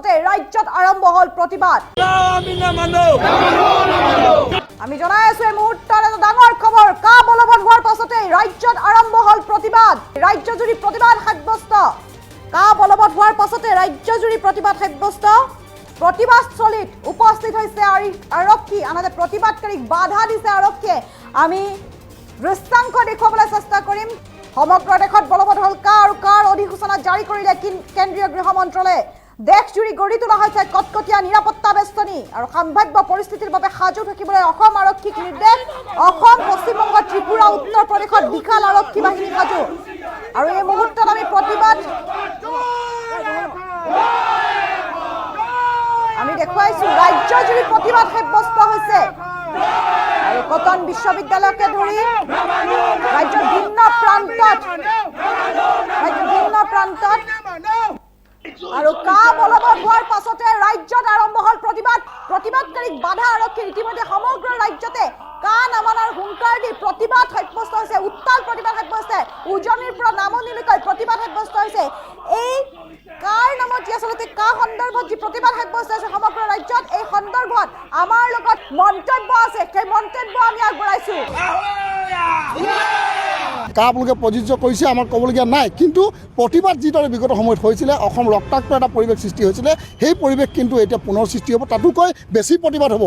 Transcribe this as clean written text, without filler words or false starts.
পাছতে ৰাজ্যত আৰম্ভ হল প্ৰতিবাদ আমি জনাই আছো এই মুহূৰ্তত এটা ডাঙৰ খবৰ কা বলবৎ হোৱাৰ পাছতে ৰাজ্যত আৰম্ভ হল প্ৰতিবাদ ৰাজ্যজুৰি প্ৰতিবাদ সাব্যস্ত কা বলবৎ হোৱাৰ পাছতে ৰাজ্যজুৰি প্ৰতিবাদ সাব্যস্ত প্ৰতিবাদস্থলীত উপস্থিত হৈছে আৰক্ষী আনহাতে প্ৰতিবাদকাৰীক বাধা দিছে আৰক্ষীয়ে আমি দৃষ্টান্ত দেখুৱাবলৈ চেষ্টা কৰিম সমগ্ৰ দেশত বলবৎ হল কাৰ অধিসূচনা জাৰি কৰিলে কেন্দ্ৰীয় গৃহ মন্ত্ৰালয়ে দেশজুৰি গঢ়ি তোলা হৈছে কটকটীয়া নিৰাপত্তা বেষ্টনী আৰু সম্ভাৱ্য পৰিস্থিতিৰ বাবে সাজু থাকিবলৈ অসম আৰক্ষীক নিৰ্দেশ অসম পশ্চিমবংগ ত্ৰিপুৰা উত্তৰ প্ৰদেশত বিশাল আৰক্ষী বাহিনী সাজু আৰু এই মুহূৰ্তত আমি প্ৰতিবাদ আমি দেখুৱাইছো ৰাজ্যজুৰি প্ৰতিবাদ সাব্যস্ত হৈছে আৰু কটন বিশ্ববিদ্যালয়কে ধৰি ৰাজ্যৰ ভিন্ন প্ৰান্তত আৰু কা বলবৎ হোৱাৰ পাছতে ৰাজ্যত আৰম্ভ হল প্ৰতিবাদকাৰীক বাধা আৰক্ষীৰ ইতিমধ্যে সমগ্ৰ ৰাজ্যতে কা নামানাৰ হুংকাৰ দি প্ৰতিবাদ সাব্যস্ত হৈছে উত্তাল প্ৰতিবাদ সাব্যস্ত হৈছে উজনিৰ পৰা নামনিলৈকে প্ৰতিবাদ সাব্যস্ত হৈছে এই কাৰ নামত আচলতে কা সন্দৰ্ভত যি প্ৰতিবাদ সাব্যস্ত হৈছে সমগ্ৰ ৰাজ্যত এই সন্দৰ্ভত আমাৰ লগত মন্তব্য আছে সেই মন্তব্য আমি আগবঢ়াইছো কা আপোনালোকে প্ৰযোজ্য কৰিছে আমাৰ ক'বলগীয়া নাই কিন্তু প্ৰতিবাদ যিদৰে বিগত সময়ত হৈছিলে অসম ৰক্তাক্ত এটা পৰিৱেশ সৃষ্টি হৈছিলে সেই পৰিৱেশ কিন্তু এতিয়া পুনৰ সৃষ্টি হ'ব তাতোকৈ বেছি প্ৰতিবাদ হ'ব।